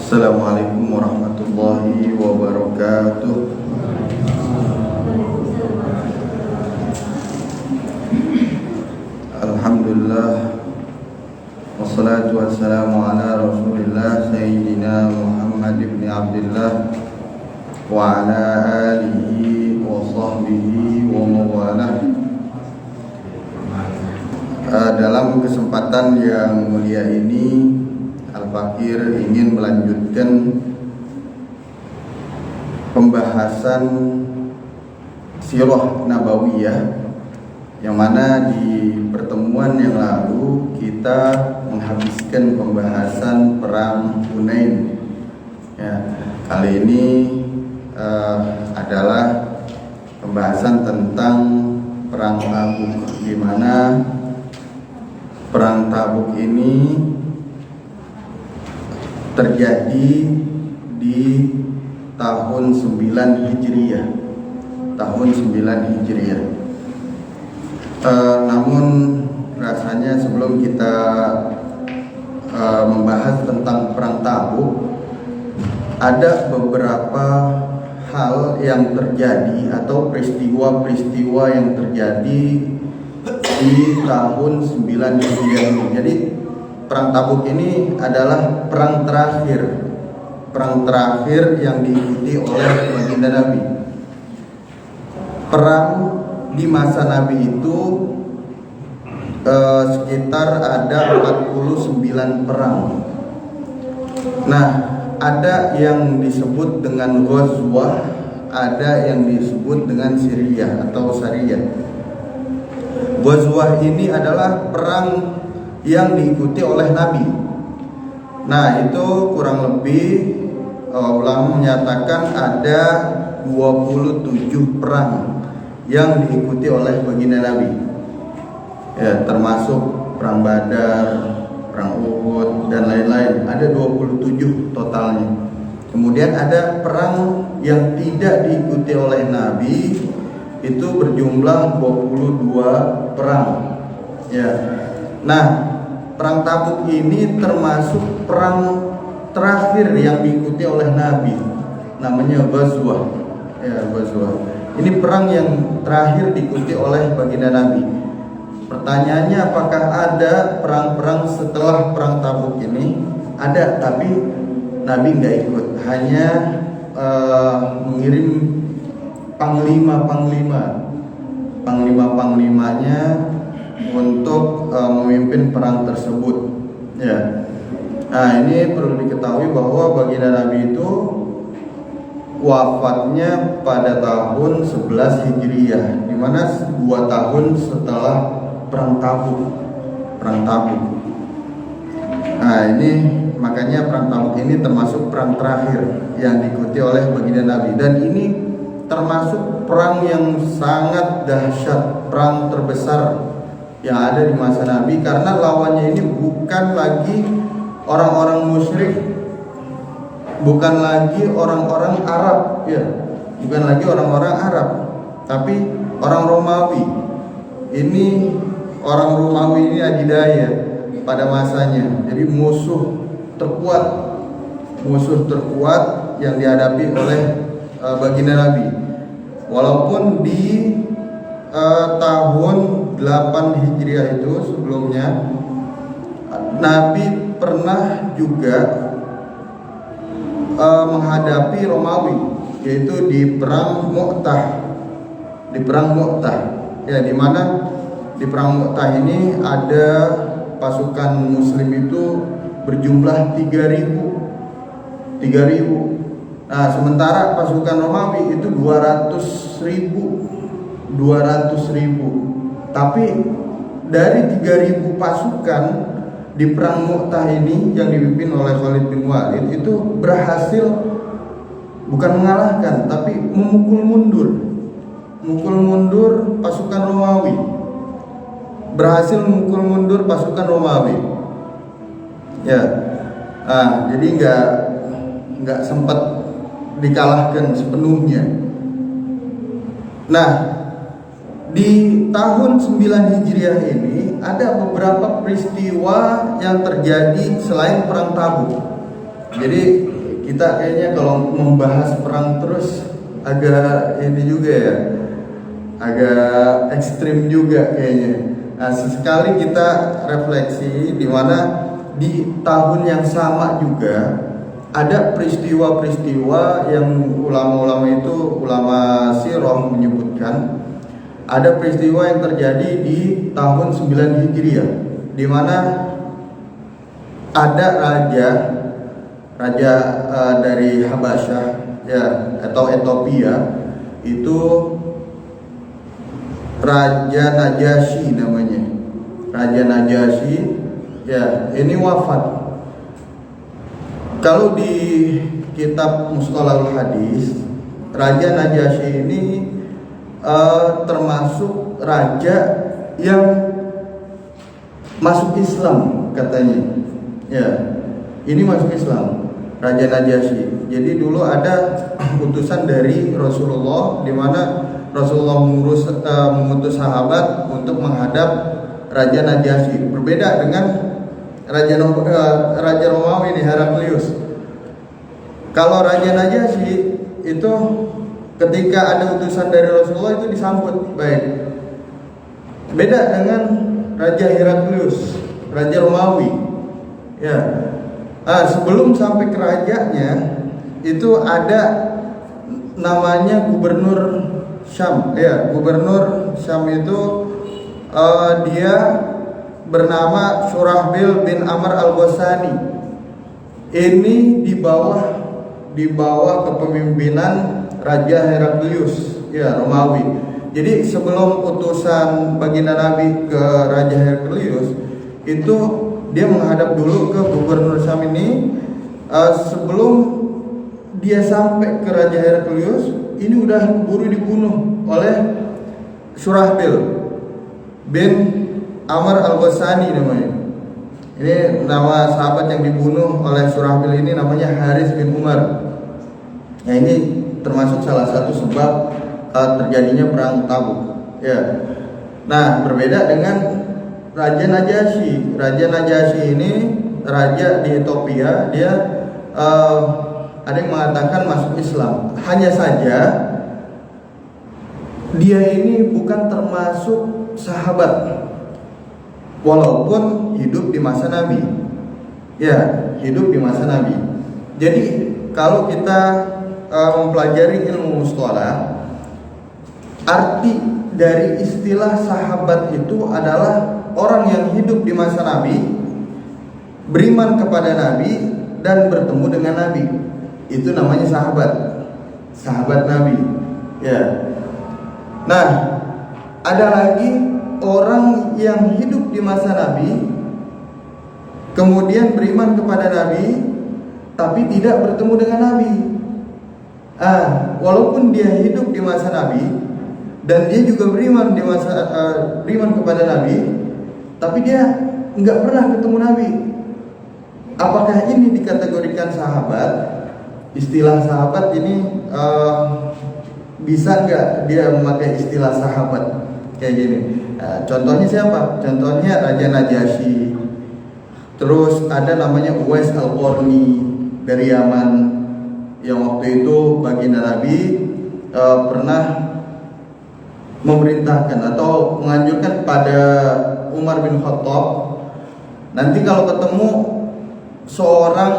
Assalamualaikum warahmatullahi wabarakatuh. Alhamdulillah, wassalatu wassalamu ala rasulillah Sayyidina Muhammad ibn Abdullah wa ala alihi wa sahbihi wa mawalah. Dalam kesempatan yang mulia ini, Al-Fakir ingin melanjutkan pembahasan sirah nabawiyah, yang mana di pertemuan yang lalu kita menghabiskan pembahasan perang Hunain. Ya, kali ini adalah pembahasan tentang perang Tabuk, di mana perang Tabuk ini terjadi di tahun 9 Hijriah. Namun rasanya sebelum kita membahas tentang perang Tabuk, ada beberapa hal yang terjadi atau peristiwa-peristiwa yang terjadi di tahun 9 Hijriah ini. Jadi perang Tabuk ini adalah perang terakhir yang diikuti oleh baginda Nabi. Perang di masa Nabi itu sekitar ada 49 perang. Nah, ada yang disebut dengan Ghazwah, ada yang disebut dengan Siriyah atau Sariyah. Ghazwah ini adalah perang yang diikuti oleh Nabi. Nah, itu kurang lebih ulama menyatakan ada 27 perang yang diikuti oleh baginda Nabi. Ya, termasuk perang Badar, perang Uhud dan lain-lain. Ada 27 totalnya. Kemudian ada perang yang tidak diikuti oleh Nabi, itu berjumlah 22 perang. Ya. Nah, perang Tabuk ini termasuk perang terakhir yang diikuti oleh Nabi, namanya Ghazwah. Ya, Ghazwah. Ini perang yang terakhir diikuti oleh baginda Nabi. Pertanyaannya, apakah ada perang-perang setelah perang Tabuk ini? Ada, tapi Nabi nggak ikut, hanya mengirim panglima-panglimanya untuk memimpin perang tersebut. Ya. Nah, ini perlu diketahui bahwa baginda Nabi itu wafatnya pada tahun 11 Hijriah, di mana 2 tahun setelah perang Tabuk. Nah, ini makanya perang Tabuk ini termasuk perang terakhir yang diikuti oleh baginda Nabi, dan ini termasuk perang yang sangat dahsyat, perang terbesar yang ada di masa Nabi, karena lawannya ini bukan lagi orang-orang musyrik, bukan lagi orang-orang Arab, ya, bukan lagi orang-orang Arab, tapi orang Romawi. Ini orang Romawi ini adidaya pada masanya, jadi musuh terkuat yang dihadapi oleh baginda Nabi. Walaupun di tahun 8 Hijriah itu sebelumnya Nabi pernah juga menghadapi Romawi, yaitu di perang Mu'tah. Ya, di mana di perang Mu'tah ini ada pasukan Muslim itu berjumlah 3.000. Nah, sementara pasukan Romawi itu 200.000. Tapi dari 3.000 pasukan di perang Mu'tah ini yang dipimpin oleh Khalid bin Walid itu berhasil bukan mengalahkan, tapi memukul mundur pasukan Romawi. Berhasil memukul mundur pasukan Romawi. Ya. Nah, jadi nggak sempat dikalahkan sepenuhnya. Nah, di tahun 9 Hijriah ini ada beberapa peristiwa yang terjadi selain perang Tabuk. Jadi kita kayaknya kalau membahas perang terus agak ini juga ya, agak ekstrim juga kayaknya. Nah, sesekali kita refleksi di mana di tahun yang sama juga ada peristiwa-peristiwa yang ulama-ulama itu, ulama sirah menyebutkan ada peristiwa yang terjadi di tahun 9 Hijriah, di mana ada raja dari Habasyah ya, atau Ethiopia, itu Raja Najasyi namanya. Raja Najasyi ya, ini wafat. Kalau di kitab Mustalahul Hadis, Raja Najasyi ini termasuk raja yang masuk Islam katanya. Ya, ini masuk Islam, Raja Najasyi. Jadi dulu ada utusan dari Rasulullah, di mana Rasulullah mengutus sahabat untuk menghadap Raja Najasyi. Berbeda dengan Raja Romawi ini, Heraklius. Kalau Raja Najasyi itu ketika ada utusan dari Rasulullah itu disambut baik. Beda dengan Raja Heraklius, Raja Romawi. Ya, sebelum sampai ke rajanya itu ada namanya gubernur Syam. Ya, gubernur Syam itu dia bernama Surahbil bin Amr al-Ghasani. Ini di bawah kepemimpinan Raja Heraklius, ya, Romawi. Jadi sebelum utusan baginda Nabi ke Raja Heraklius itu dia menghadap dulu ke gubernur Syam ini. Sebelum dia sampai ke Raja Heraklius, ini udah buru dibunuh oleh Surahbil bin Amr al-Ghasani namanya. Ini nama sahabat yang dibunuh oleh Surahbil ini namanya Haris bin Umar. Nah, ini termasuk salah satu sebab terjadinya perang Tabuk. Ya. Nah, berbeda dengan Raja Najasyi. Raja Najasyi ini raja di Ethiopia. Dia ada yang mengatakan masuk Islam. Hanya saja dia ini bukan termasuk sahabat, walaupun hidup di masa Nabi. Ya, hidup di masa Nabi. Jadi kalau kita mempelajari ilmu mustalah, arti dari istilah sahabat itu adalah orang yang hidup di masa Nabi, beriman kepada Nabi, dan bertemu dengan Nabi. Itu namanya sahabat Nabi. Ya. Nah, ada lagi orang yang hidup di masa Nabi, kemudian beriman kepada Nabi, tapi tidak bertemu dengan Nabi. Walaupun dia hidup di masa Nabi dan dia juga beriman kepada Nabi, tapi dia nggak pernah ketemu Nabi. Apakah ini dikategorikan sahabat? Istilah sahabat ini bisa nggak dia memakai istilah sahabat kayak gini? Contohnya siapa? Contohnya Raja Najasyi. Terus ada namanya Uwais al-Qarni dari Yaman, yang waktu itu baginda Nabi pernah memerintahkan atau menganjurkan pada Umar bin Khattab, nanti kalau ketemu seorang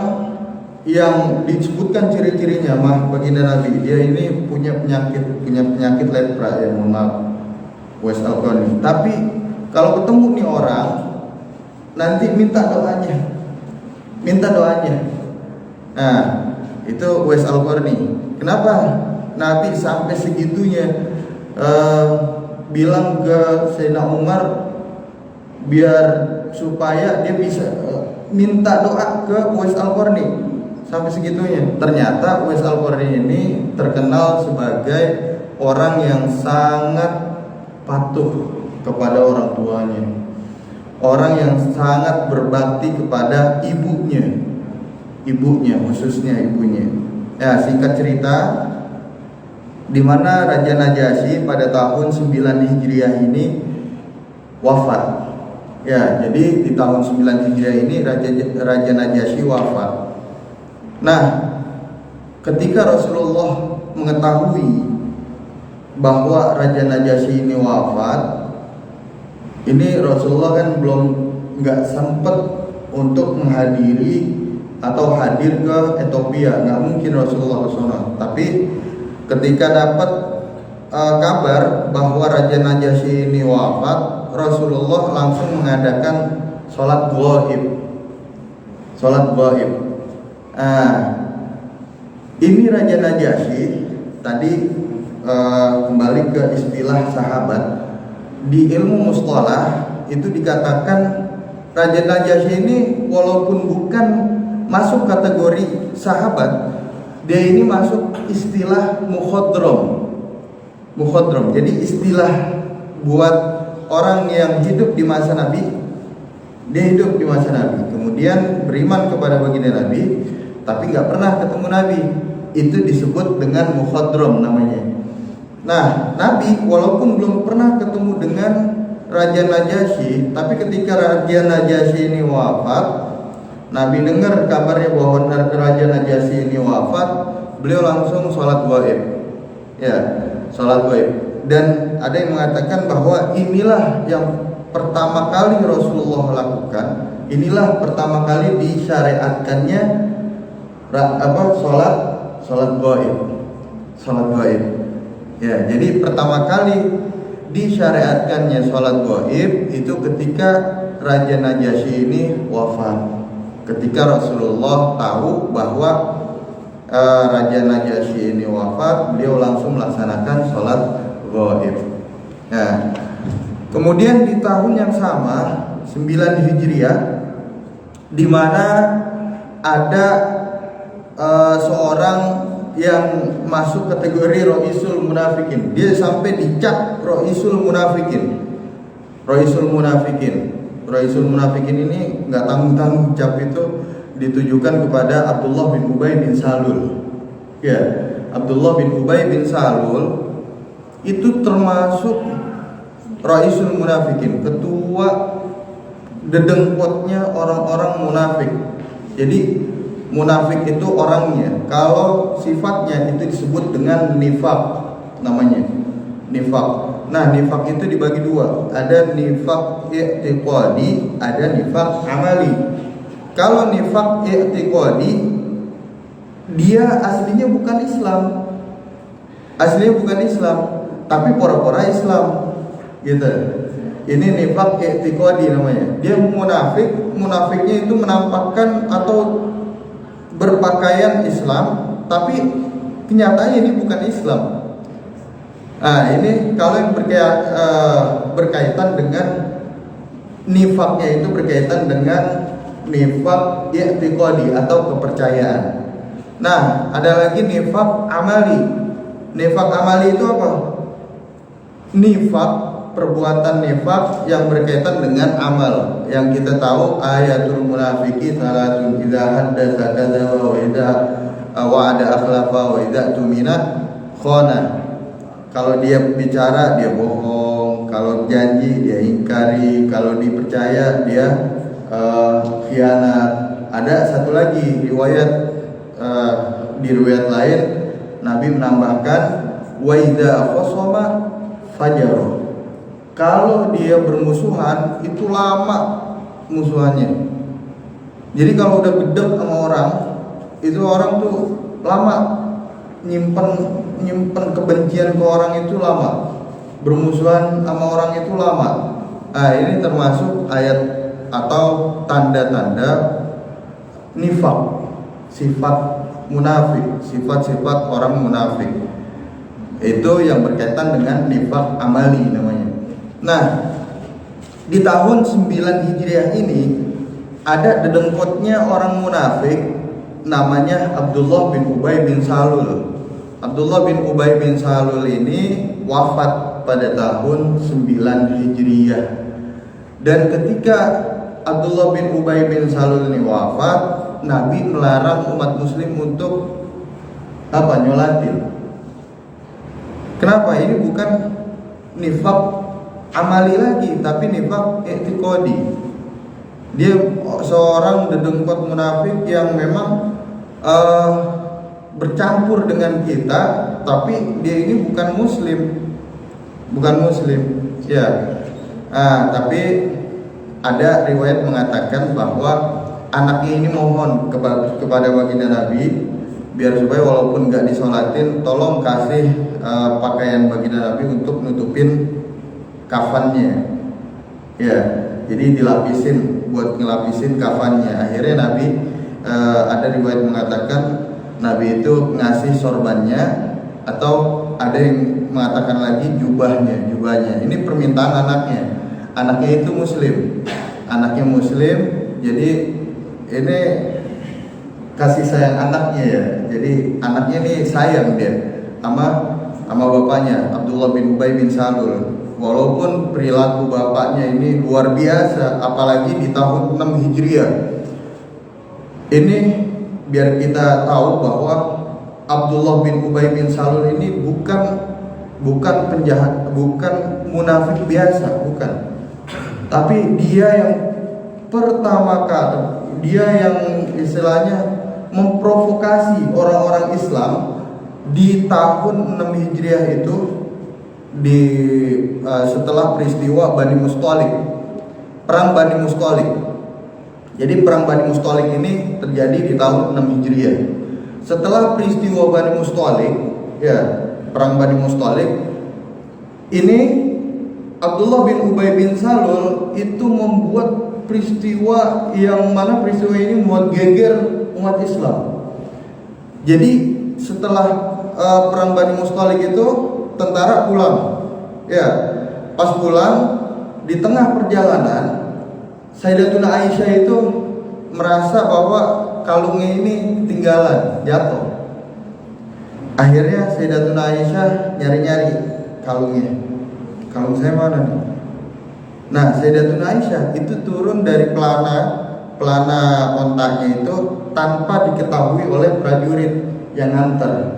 yang disebutkan ciri-cirinya baginda Nabi, dia ini punya penyakit lepra, ya, mohon maaf, Uwais al-Qarni. Tapi kalau ketemu nih orang, nanti minta doanya. Nah, itu Uwais al-Qarni. Kenapa Nabi sampai segitunya bilang ke Sayyidina Umar biar supaya dia bisa minta doa ke Uwais al-Qarni, sampai segitunya. Ternyata Uwais al-Qarni ini terkenal sebagai orang yang sangat patuh kepada orang tuanya, orang yang sangat berbakti kepada ibunya, khususnya ibunya. Ya, singkat cerita, di mana Raja Najasyi pada tahun 9 Hijriah ini wafat. Ya, jadi di tahun 9 Hijriah ini Raja Najasyi wafat. Nah, ketika Rasulullah mengetahui bahwa Raja Najasyi ini wafat, ini Rasulullah kan nggak sempat untuk menghadiri atau hadir ke Ethiopia, nggak mungkin Rasulullah ke sana. Tapi ketika dapat kabar bahwa Raja Najasyi ini wafat, Rasulullah langsung mengadakan sholat ghaib. Ini Raja Najasyi tadi, kembali ke istilah sahabat di ilmu mustalah itu dikatakan Raja Najasyi ini walaupun bukan masuk kategori sahabat, dia ini masuk istilah mukhadram. Jadi istilah buat orang yang hidup di masa Nabi. Dia hidup di masa Nabi, kemudian beriman kepada baginda Nabi, tapi nggak pernah ketemu Nabi. Itu disebut dengan mukhadram namanya. Nah, Nabi walaupun belum pernah ketemu dengan Raja Najasyi, tapi ketika Raja Najasyi ini wafat, Nabi dengar kabarnya bahwa Raja Najasyi ini wafat, beliau langsung sholat ghaib. Ya, sholat ghaib. Dan ada yang mengatakan bahwa inilah yang pertama kali Rasulullah lakukan, inilah pertama kali disyariatkannya sholat ghaib. Ya, jadi pertama kali disyariatkannya sholat ghaib itu ketika Raja Najasyi ini wafat. Ketika Rasulullah tahu bahwa Raja Najasyi ini wafat, beliau langsung melaksanakan sholat ghaib. Nah, kemudian di tahun yang sama 9 Hijriah, di mana ada seorang yang masuk kategori Ra'isul Munafikin. Dia sampai dicap Ra'isul Munafikin. Ra'isul Munafikin ini nggak tanggung-tanggung, cap itu ditujukan kepada Abdullah bin Ubay bin Salul. Ya, Abdullah bin Ubay bin Salul itu termasuk Ra'isul Munafikin, ketua dedengkotnya orang-orang munafik. Jadi munafik itu orangnya, kalau sifatnya itu disebut dengan nifaq, namanya nifaq. Nah, nifaq itu dibagi dua, ada nifaq i'tiqadi, ada nifaq amali. Kalau nifaq i'tiqadi, dia aslinya bukan Islam, tapi pura-pura Islam, gitu. Ini nifaq i'tiqadi namanya. Dia munafiknya itu menampakkan atau berpakaian Islam, tapi kenyataannya ini bukan Islam. Nah, ini kalau yang berkaitan dengan nifaknya, itu berkaitan dengan nifak i'tiqadi atau kepercayaan. Nah, ada lagi nifak amali. Nifak amali itu apa? Nifak, perbuatan nifak yang berkaitan dengan amal. Yang kita tahu ayatul munafiqi salatun, idza haddatsa kadzaba wa idza wa'ada akhlafa wa idza tumina khana. Kalau dia bicara dia bohong, kalau janji dia ingkari, kalau dipercaya dia khianat. Ada satu lagi riwayat, di riwayat lain Nabi menambahkan wa idza khasama fajar. Kalau dia bermusuhan itu lama musuhannya. Jadi kalau udah gedek sama orang, itu orang tuh lama nyimpen kebencian ke orang itu lama. Bermusuhan sama orang itu lama. Nah, ini termasuk ayat atau tanda-tanda nifaq, sifat munafik, sifat-sifat orang munafik. Itu yang berkaitan dengan nifaq amali namanya. Nah, di tahun 9 Hijriah ini ada dedengkotnya orang munafik namanya Abdullah bin Ubay bin Salul. Abdullah bin Ubay bin Salul ini wafat pada tahun 9 Hijriah. Dan ketika Abdullah bin Ubay bin Salul ini wafat, Nabi melarang umat muslim untuk nyolatin. Kenapa? Ini bukan nifaq amali lagi, tapi nifaq i'tiqadi. Dia seorang dedengkot munafik yang memang uh, bercampur dengan kita, tapi dia ini bukan muslim, ya. Tapi ada riwayat mengatakan bahwa anaknya ini mohon kepada baginda Nabi biar supaya walaupun nggak disolatin, tolong kasih pakaian baginda Nabi untuk nutupin kafannya, ya. Jadi dilapisin, buat ngelapisin kafannya. Akhirnya Nabi ada riwayat mengatakan Nabi itu ngasih sorbannya, atau ada yang mengatakan lagi jubahnya. Ini permintaan anaknya itu anaknya muslim, jadi ini kasih sayang anaknya ya. Jadi anaknya ini sayang dia sama bapaknya Abdullah bin Ubay bin Salul. Walaupun perilaku bapaknya ini luar biasa, apalagi di tahun 6 Hijriah. Ini biar kita tahu bahwa Abdullah bin Ubay bin Salul ini bukan penjahat, bukan munafik biasa, bukan. Tapi dia yang pertama kali, dia yang istilahnya memprovokasi orang-orang Islam di tahun 6 Hijriah itu, setelah peristiwa Bani Mustalik, perang Bani Mustalik. Jadi perang Bani Mustalik ini terjadi di tahun 6 Hijriah. Setelah peristiwa Bani Mustalik, ya, perang Bani Mustalik ini, Abdullah bin Ubay bin Salul itu membuat peristiwa yang mana peristiwa ini membuat geger umat Islam. Jadi setelah perang Bani Mustalik itu, tentara pulang, ya. Pas pulang, di tengah perjalanan, Sayyidatuna Aisyah itu merasa bahwa kalungnya ini ketinggalan, jatuh. Akhirnya Sayyidatuna Aisyah nyari-nyari kalungnya. Kalung saya mana nih? Nah, Sayyidatuna Aisyah itu turun dari pelana ontaknya itu tanpa diketahui oleh prajurit yang nganter.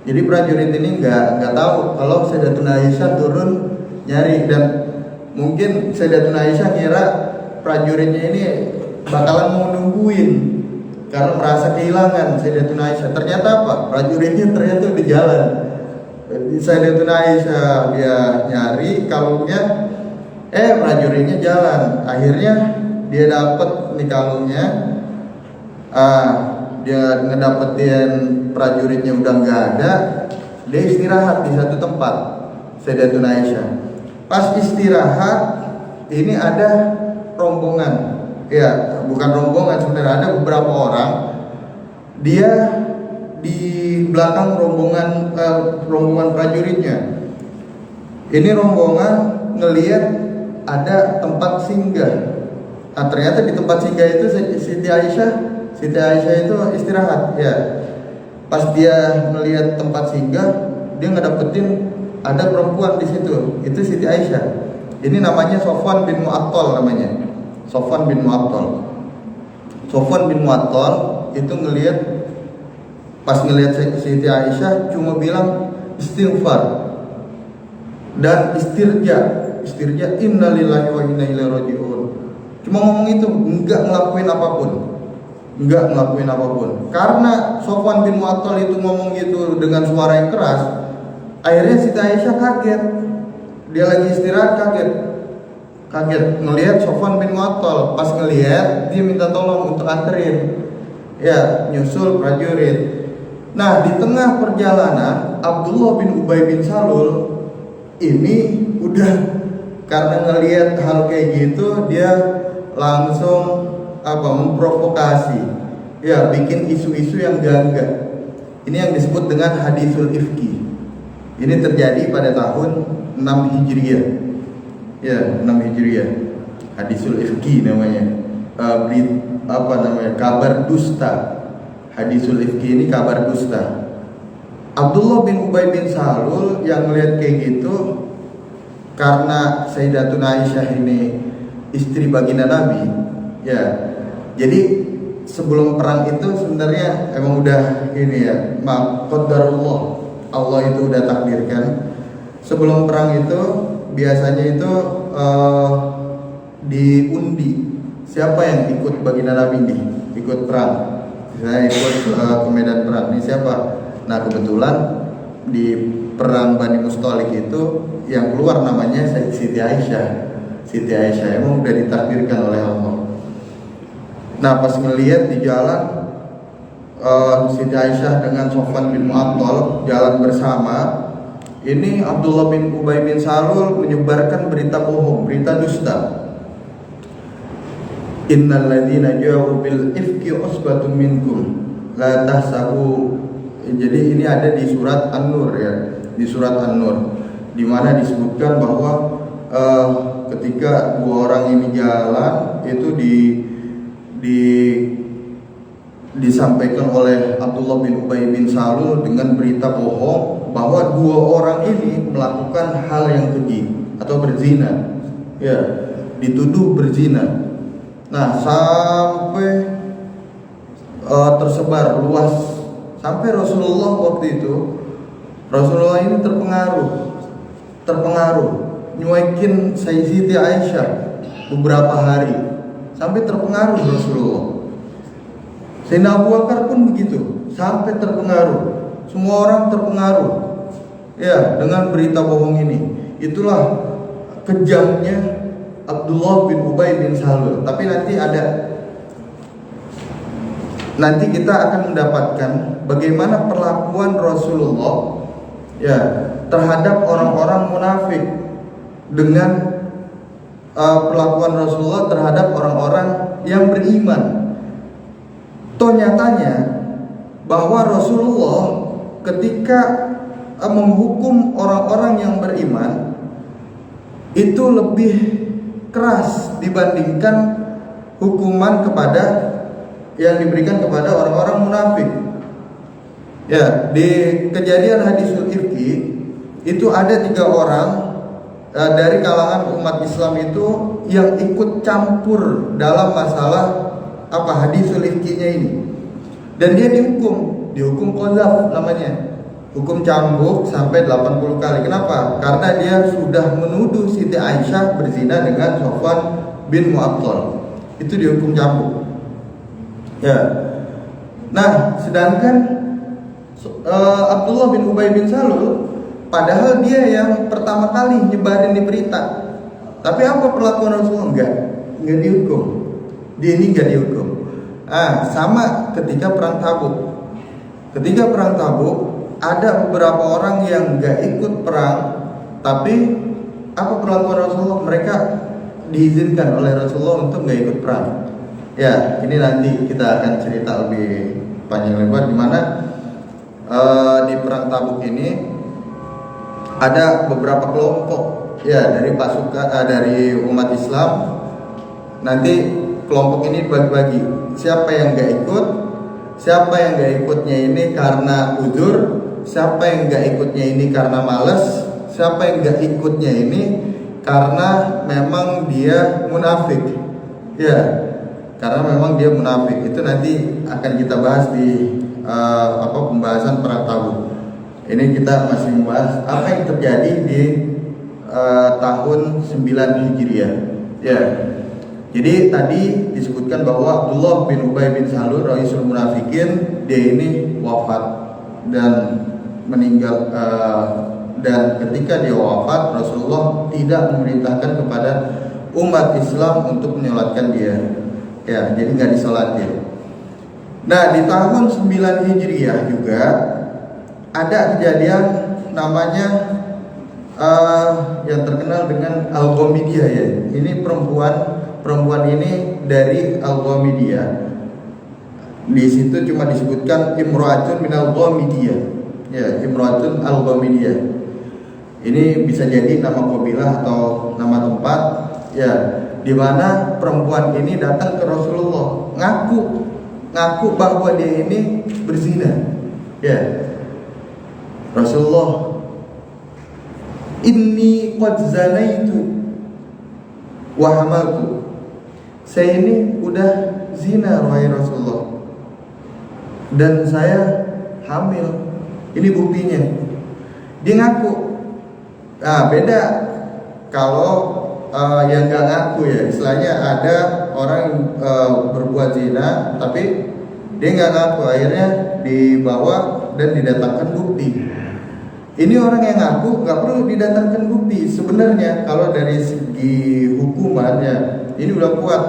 Jadi prajurit ini nggak tahu kalau Sayyidatuna Aisyah turun nyari, dan mungkin Sayyidatuna Aisyah kira prajuritnya ini bakalan mau nungguin karena merasa kehilangan Sayyidatuna Aisyah. Ternyata apa? Prajuritnya ternyata di jalan. Sayyidatuna Aisyah dia nyari kalungnya, prajuritnya jalan. Akhirnya dia dapat nih kalungnya. Dia ngedapetin prajuritnya udah nggak ada, dia istirahat di satu tempat, Sayyidatuna Aisyah. Pas istirahat, ini ada rombongan, ya bukan rombongan sebenarnya, ada beberapa orang. Dia di belakang rombongan prajuritnya. Ini rombongan ngelihat ada tempat singgah. Nah, ternyata di tempat singgah itu Siti Aisyah itu istirahat, ya. Pas dia melihat tempat singgah, dia ngedapetin ada perempuan di situ. Itu Siti Aisyah. Ini namanya Sofwan bin Mu'attal namanya. Sofwan bin Mu'attal itu pas ngelihat Siti Aisyah cuma bilang istighfar dan istirja innalillahi wa inna ilaihi raji'un. Cuma ngomong itu, enggak ngelakuin apapun. Karena Sofwan bin Mu'attal itu ngomong gitu dengan suara yang keras, akhirnya Siti Aisyah kaget. Dia lagi istirahat kaget ngelihat Sofwan bin Mu'attal. Pas ngelihat, dia minta tolong untuk anterin, ya, nyusul prajurit. Nah, di tengah perjalanan Abdullah bin Ubay bin Salul ini udah, karena ngelihat hal kayak gitu, dia langsung memprovokasi, ya, bikin isu-isu yang enggak. Ini yang disebut dengan hadisul ifki. Ini terjadi pada tahun 6 Hijriah. Ya, 6 Hijriah. Hadisul ifki namanya. Kabar dusta. Hadisul ifki ini kabar dusta. Abdullah bin Ubay bin Salul yang melihat kayak gitu, karena Sayyidatuna Aisyah ini istri baginda Nabi, ya. Jadi sebelum perang itu sebenarnya emang udah ini ya, qadarullah, Allah itu udah takdirkan. Sebelum perang itu biasanya itu diundi siapa yang ikut baginda Nabi nih, ikut perang. Saya ikut ke medan perang. Ini siapa? Nah kebetulan di perang Bani Mustalik itu yang keluar namanya Siti Aisyah. Siti Aisyah emang udah ditakdirkan oleh Allah. Nah pas ngelihat di jalan Siti Aisyah dengan Sofwan bin Mu'attal jalan bersama, ini Abdullah bin Ubay bin Salul menyebarkan berita bohong, berita dusta. Innal ladzina ja'u bil ifki usbatun minkum la tahsabu. Jadi ini ada di surat An-Nur ya, di surat An-Nur di mana disebutkan bahwa ketika dua orang ini jalan itu disampaikan oleh Abdullah bin Ubay bin Salul dengan berita bohong bahwa dua orang ini melakukan hal yang keji atau berzina. Ya, dituduh berzina. Nah, sampai tersebar luas sampai Rasulullah waktu itu Rasulullah ini terpengaruh nyuekin Sayyidati Aisyah beberapa hari sampai terpengaruh Rasulullah. Sayyidina Abu Bakar pun begitu, sampai terpengaruh. Semua orang terpengaruh ya dengan berita bohong ini. Itulah kejamnya Abdullah bin Ubay bin Salul. Tapi nanti kita akan mendapatkan bagaimana perlakuan Rasulullah ya terhadap orang-orang munafik dengan perlakuan Rasulullah terhadap orang-orang yang beriman. Toh nyatanya bahwa Rasulullah ketika menghukum orang-orang yang beriman itu lebih keras dibandingkan hukuman kepada yang diberikan kepada orang-orang munafik. Ya, di kejadian hadisul ifki itu ada 3 orang dari kalangan umat Islam itu yang ikut campur dalam masalah hadisul ifkinya ini. Dan dia dihukum qadzaf namanya. Hukum cambuk sampai 80 kali. Kenapa? Karena dia sudah menuduh Siti Aisyah berzina dengan Sofwan bin Mu'attal. Itu dihukum cambuk. Ya. Nah, sedangkan Abdullah bin Ubay bin Salul, padahal dia yang pertama kali nyebarin di berita. Tapi apa perlakuan Rasulullah? Enggak dihukum. Dia ini enggak dihukum. Sama ketika perang Tabuk. Ketika perang Tabuk ada beberapa orang yang gak ikut perang, tapi apa perlakuan Rasulullah? Mereka diizinkan oleh Rasulullah untuk gak ikut perang. Ya, ini nanti kita akan cerita lebih panjang lebar di mana di perang Tabuk ini ada beberapa kelompok ya dari pasukan dari umat Islam. Nanti kelompok ini dibagi-bagi. Siapa yang gak ikut? Siapa yang gak ikutnya ini karena uzur? Siapa yang gak ikutnya ini karena malas? Siapa yang gak ikutnya ini karena memang dia munafik? Ya, karena memang dia munafik. Itu nanti akan kita bahas di pembahasan perang Tabuk. Ini kita masih membahas apa yang terjadi di tahun 9 Hijriah. Ya. Jadi tadi disebutkan bahwa Abdullah bin Ubay bin Salul Raisul Munafikin, dia ini wafat dan meninggal, dan ketika dia wafat Rasulullah tidak memerintahkan kepada umat Islam untuk menyolatkan dia. Ya, jadi nggak disolatin. Nah, di tahun 9 Hijriah juga ada kejadian namanya yang terkenal dengan Al-Ghamidiyah ya. Ini perempuan ini dari Al-Ghamidiyah. Di situ cuma disebutkan Imra'atun min Al-Ghamidiyah. Ya, Imra'atun Al-Ghamidiyah. Ini bisa jadi nama kabilah atau nama tempat ya, di mana perempuan ini datang ke Rasulullah, ngaku bahwa dia ini berzina. Ya. Rasulullah, inni qad zanaitu wa hamaltu. Saya ini udah zina wahai Rasulullah, dan saya hamil. Ini buktinya. Dia ngaku. Nah, beda kalau yang nggak ngaku ya. Istilahnya ada orang berbuat zina tapi dia nggak ngaku, akhirnya dibawa dan didatangkan bukti. Ini orang yang ngaku nggak perlu didatangkan bukti. Sebenarnya kalau dari segi hukumannya ini udah kuat,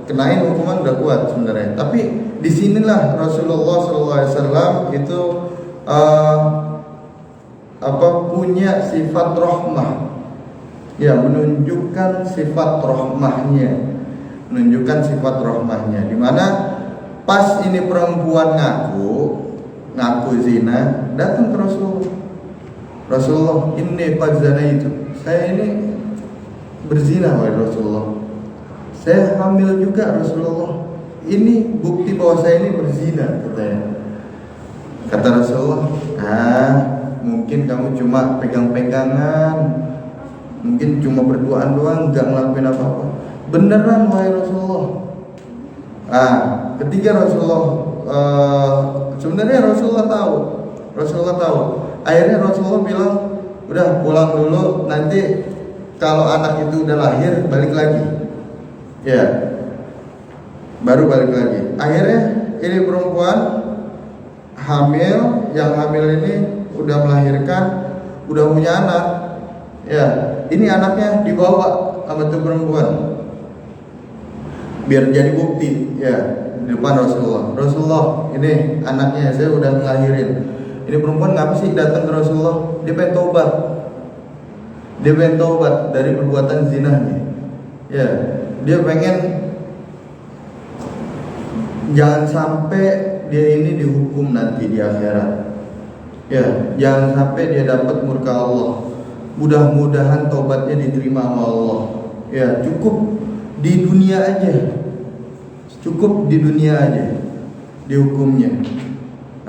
kenain hukuman udah kuat sebenarnya. Tapi disinilah Rasulullah SAW itu punya sifat rahmah, ya, menunjukkan sifat rahmahnya, dimana pas ini perempuan ngaku zina, datang ke Rasulullah, ini qad zanaitu, saya ini berzina wahai Rasulullah, saya hamil juga Rasulullah, ini bukti bahwa saya ini berzina, katanya. Kata Rasulullah, mungkin kamu cuma pegang-pegangan, mungkin cuma berduaan doang, nggak ngelakuin apa-apa. Beneran wahai Rasulullah. Ketika Rasulullah sebenarnya Rasulullah tahu. Akhirnya Rasulullah bilang, udah pulang dulu, nanti kalau anak itu udah lahir balik lagi. Ya, baru balik lagi. Akhirnya ini perempuan hamil, yang hamil ini udah melahirkan, udah punya anak. Ya, ini anaknya dibawa sama tuh perempuan biar jadi bukti, ya, di depan Rasulullah, ini anaknya, saya udah ngelahirin. Ini perempuan ngapa sih datang ke Rasulullah? Dia pengen taubat dari perbuatan zinahnya. Ya, dia pengen jangan sampai dia ini dihukum nanti di akhirat. Ya, jangan sampai dia dapat murka Allah. Mudah-mudahan taubatnya diterima sama Allah. Ya, cukup di dunia aja dihukumnya.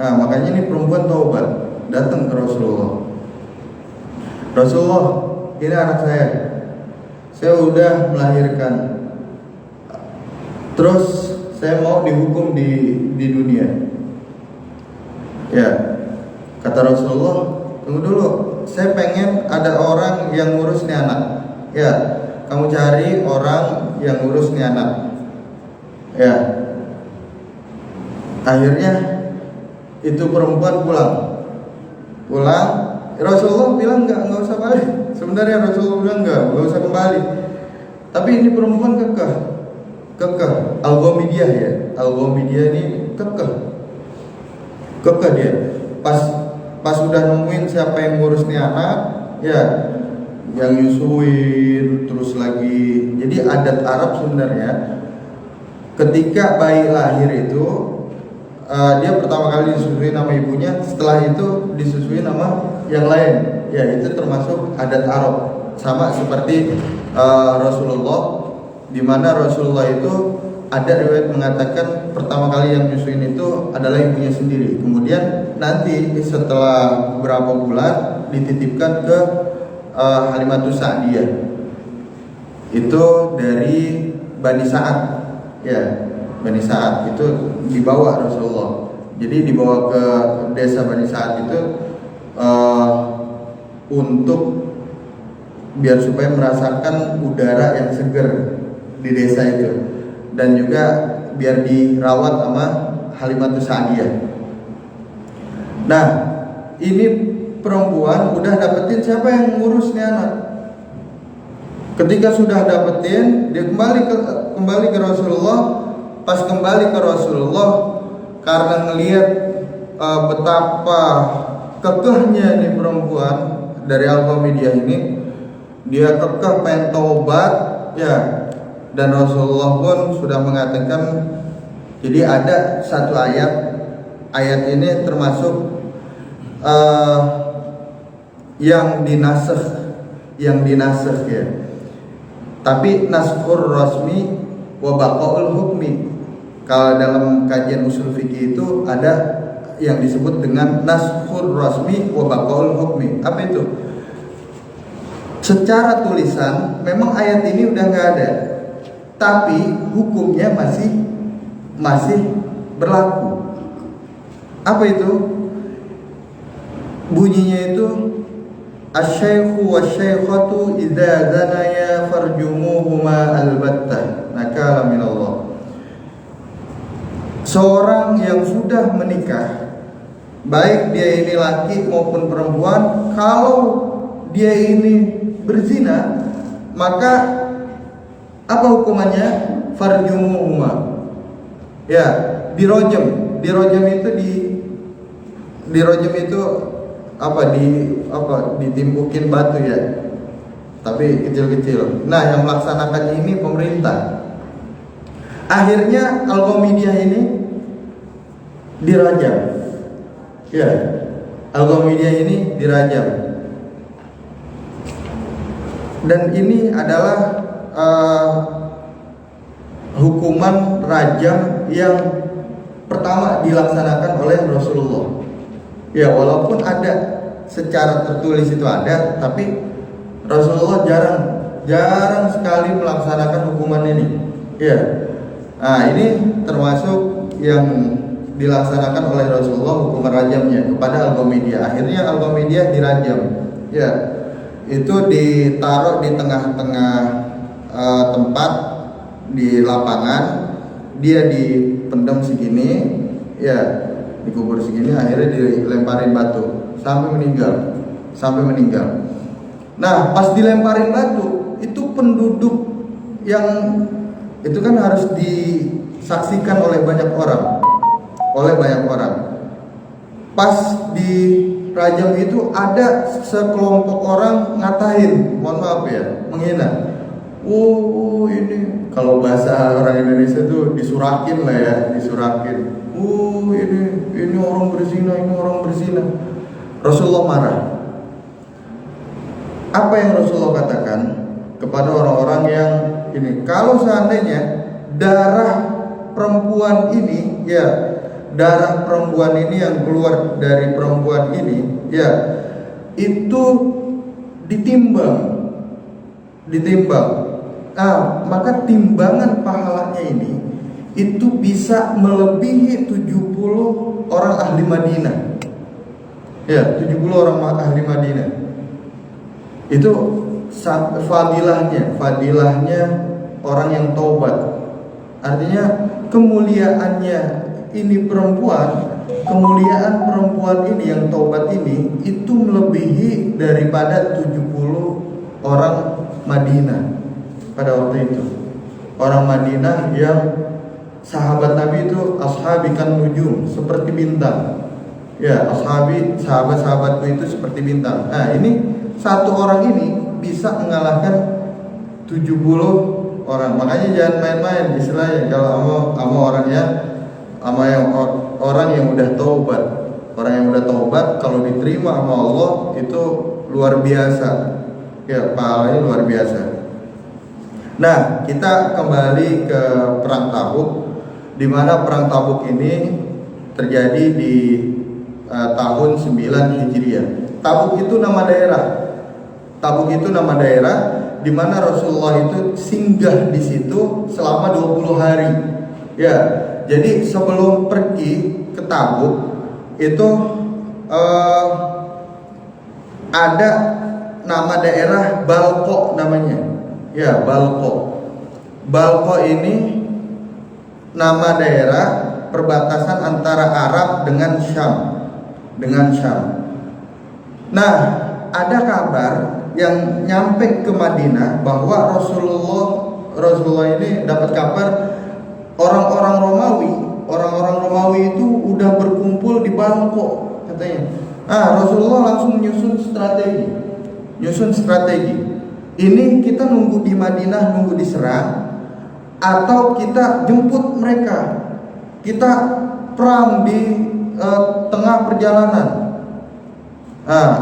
Makanya ini perempuan taubat, datang ke Rasulullah, ini anak saya udah melahirkan, terus saya mau dihukum di dunia. Ya, kata Rasulullah, tunggu dulu, saya pengen ada orang yang ngurus nih anak. Ya, kamu cari orang yang ngurus nih anak. Ya, akhirnya itu perempuan pulang. Rasulullah bilang nggak usah balik. Sebenarnya Rasulullah bilang nggak usah kembali. Tapi ini perempuan kekeh. Al-Ghamidiyah ini kekeh dia. Pas udah nemuin siapa yang ngurus nih anak, ya, yang nyusuin, terus lagi. Jadi adat Arab sebenarnya, ketika bayi lahir itu dia pertama kali disusui nama ibunya, setelah itu disusui nama yang lain. Ya, itu termasuk adat Arab. Sama seperti Rasulullah, di mana Rasulullah itu ada riwayat mengatakan pertama kali yang nyusuin itu adalah ibunya sendiri. Kemudian nanti setelah beberapa bulan dititipkan ke Halimatus Sa'diyah. Itu dari Bani Sa'ad. Ya, Bani Sa'ad itu dibawa Rasulullah. Jadi dibawa ke desa Bani Sa'ad itu untuk biar supaya merasakan udara yang segar di desa itu, dan juga biar dirawat sama Halimatus Sa'diyah. Nah, ini perempuan udah dapetin siapa yang ngurus nih anak. Ketika sudah dapetin, dia kembali ke Rasulullah. Pas kembali ke Rasulullah, karena ngelihat betapa kekehnya nih perempuan dari Al-Ghamidiyah ini, dia kekeh pengen taubat, ya. Dan Rasulullah pun sudah mengatakan, jadi ada satu ayat ini termasuk yang dinasakh ya. Tapi naskhur rasmi wa baqaul hukmi. Kalau dalam kajian usul fikih itu ada yang disebut dengan naskhur rasmi wa baqaul hukmi. Apa itu? Secara tulisan memang ayat ini udah nggak ada, tapi hukumnya masih berlaku. Apa itu? Bunyinya itu asy-syaikhu wasy-syaikhatu idza zanaya farjumuhuma albattah nakala minallah. seorang yang sudah menikah, baik dia ini laki maupun perempuan, kalau dia ini berzina, maka apa hukumannya? Farjumuhuma. Ya, dirojam. Dirojam itu dirojam itu ditimpukin batu ya. Tapi kecil-kecil. Nah, yang melaksanakan ini pemerintah. Akhirnya Al-Ghamidiyah ini dirajam. Ya, Al-Ghamidiyah ini dirajam. Dan ini adalah hukuman rajam yang pertama dilaksanakan oleh Rasulullah. Ya, walaupun ada secara tertulis itu ada, tapi Rasulullah jarang sekali melaksanakan hukuman ini. Ya. Nah, ini termasuk yang dilaksanakan oleh Rasulullah, hukuman rajamnya kepada Al-Ghamidiyah. Akhirnya Al-Ghamidiyah dirajam. Ya. Itu ditaruh di tengah-tengah tempat di lapangan, dia dipendam segini, ya, dikubur segini, akhirnya dilemparin batu sampai meninggal. Nah, pas dilemparin batu, itu penduduk yang itu kan harus disaksikan oleh banyak orang. Pas di rajam itu ada sekelompok orang ngatain, mohon maaf ya, menghina. Ini kalau bahasa orang Indonesia tuh disurakin lah ya, disurakin. Ini orang berzina. Rasulullah marah. Apa yang Rasulullah katakan kepada orang-orang yang ini? Kalau seandainya darah perempuan ini, ya, darah perempuan ini yang keluar dari perempuan ini, ya, itu ditimbang. Nah, maka timbangan pahalanya ini itu bisa melebihi 70 orang ahli Madinah. Ya, 70 orang ahli Madinah. Itu fadilahnya orang yang taubat. Artinya kemuliaannya ini kemuliaan perempuan ini yang taubat ini itu melebihi daripada 70 orang Madinah pada waktu itu. Orang Madinah yang sahabat Nabi itu ashabikan nujum, seperti bintang. Ya, sahabat-sahabatku itu seperti bintang. Nah, ini satu orang ini bisa mengalahkan 70 orang. Makanya jangan main-main istilahnya kalau sama orang yang udah taubat. Orang yang udah taubat kalau diterima sama Allah itu luar biasa. Ya, pahalanya luar biasa. Nah, kita kembali ke perang Tabuk, di mana perang Tabuk ini terjadi di tahun 9 Hijriah. Tabuk itu nama daerah di mana Rasulullah itu singgah di situ selama 20 hari. Ya, jadi sebelum pergi ke Tabuk itu ada nama daerah Balqa namanya. Ya, Balqa ini nama daerah perbatasan antara Arab dengan Syam. Nah, ada kabar yang nyampe ke Madinah bahwa Rasulullah ini dapat kabar orang-orang Romawi itu udah berkumpul di Balqa katanya. Rasulullah langsung nyusun strategi. Ini kita nunggu di Madinah, nunggu diserang, atau kita jemput mereka, kita perang di tengah perjalanan.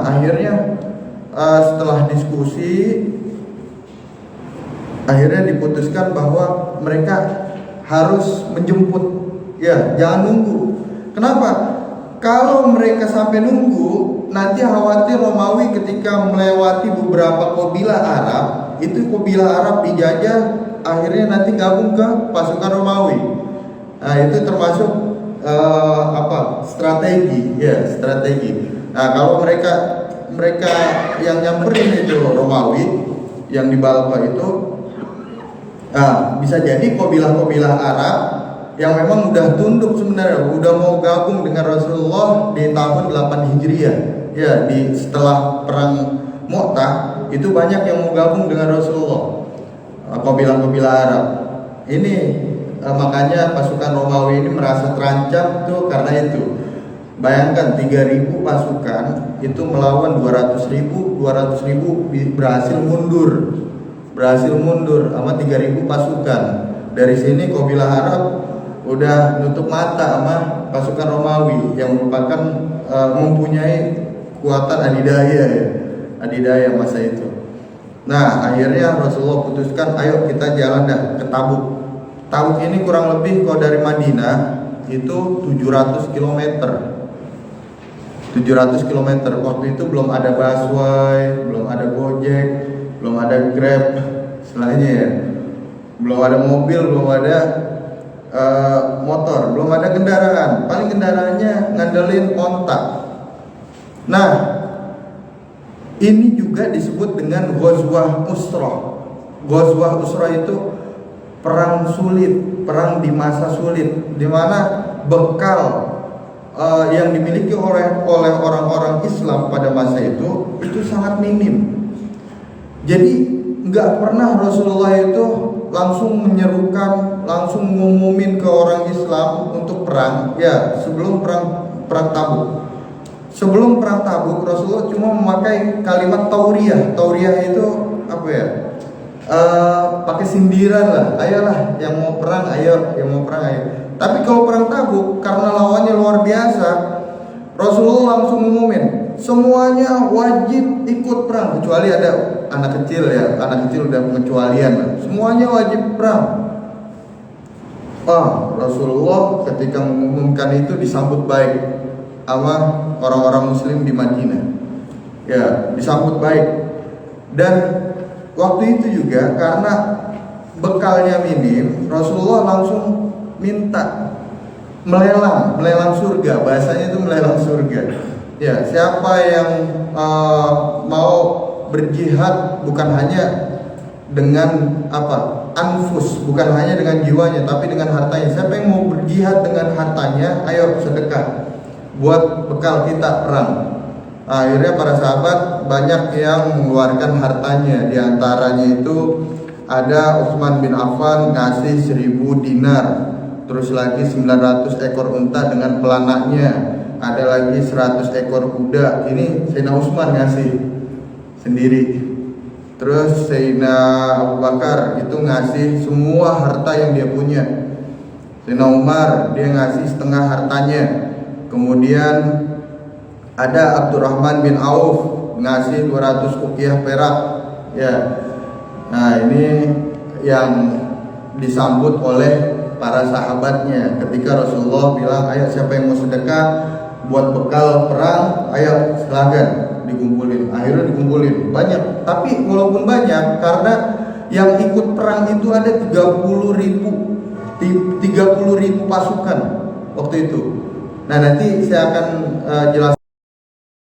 Akhirnya setelah diskusi, akhirnya diputuskan bahwa mereka harus menjemput. Ya, jangan nunggu. Kenapa? Kalau mereka sampai nunggu, nanti khawatir Romawi ketika melewati beberapa kabilah Arab, itu kabilah Arab dijajah, akhirnya nanti gabung ke pasukan Romawi. Nah, itu termasuk strategi. Nah, kalau mereka yang nyamperin itu Romawi yang di Balqa itu, bisa jadi kabilah Arab yang memang udah tunduk sebenarnya, udah mau gabung dengan Rasulullah di tahun 8 Hijriah. Ya, setelah perang Mu'tah itu banyak yang mau gabung dengan Rasulullah. Kabilah-kabilah Arab. Ini makanya pasukan Romawi ini merasa terancam tuh karena itu. Bayangkan 3.000 pasukan itu melawan 200.000 berhasil mundur sama 3.000 pasukan. Dari sini kabilah Arab udah nutup mata sama pasukan Romawi yang merupakan mempunyai kekuatan adidaya masa itu. Nah, akhirnya Rasulullah putuskan, ayo kita jalan dah ke Tabuk. Tabuk ini kurang lebih kalau dari Madinah itu 700 km. 700 km. Waktu itu belum ada busway, belum ada Gojek, belum ada Grab, selainnya ya. Belum ada mobil, belum ada motor, belum ada kendaraan. Paling kendaraannya ngandelin onta. Nah, ini juga disebut dengan Ghazwah Usrah. Ghazwah Usrah itu perang sulit, perang di masa sulit, di mana bekal yang dimiliki oleh orang-orang Islam pada masa itu sangat minim. Jadi nggak pernah Rasulullah itu langsung menyerukan, langsung ngumumin ke orang Islam untuk perang. Ya, sebelum perang Tabuk. Sebelum perang Tabuk, Rasulullah cuma memakai kalimat tauriyah. Tauriyah itu apa ya? Pakai sindiran lah. Ayolah, yang mau perang ayo, yang mau perang ayo. Tapi kalau perang Tabuk, karena lawannya luar biasa, Rasulullah langsung ngumumin semuanya wajib ikut perang, kecuali ada anak kecil ya. Anak kecil udah pengecualian lah. Semuanya wajib perang. Rasulullah ketika mengumumkan itu disambut baik sama orang-orang Muslim di Madinah. Ya, disambut baik. Dan waktu itu juga karena bekalnya minim, Rasulullah langsung minta melelang surga. Bahasanya itu melelang surga. Ya, siapa yang mau berjihad bukan hanya dengan anfus, bukan hanya dengan jiwanya, tapi dengan hartanya. Siapa yang mau berjihad dengan hartanya, ayo sedekah buat bekal kita perang. Akhirnya para sahabat banyak yang mengeluarkan hartanya. Di antaranya itu ada Utsman bin Affan ngasih 1.000 dinar, terus lagi 900 ekor unta dengan pelanaknya, ada lagi 100 ekor kuda. Ini Sayyidina Utsman ngasih sendiri. Terus Sayyidina Abu Bakar itu ngasih semua harta yang dia punya. Sayyidina Umar dia ngasih setengah hartanya. Kemudian ada Abdurrahman bin Auf ngasih 200 uqiyah perak. Ya. Nah, ini yang disambut oleh para sahabatnya ketika Rasulullah bilang, ayo siapa yang mau sedekah buat bekal perang, ayo silakan dikumpulin. Akhirnya dikumpulin banyak. Tapi walaupun banyak, karena yang ikut perang itu ada 30.000 pasukan waktu itu. Nah, nanti saya akan jelaskan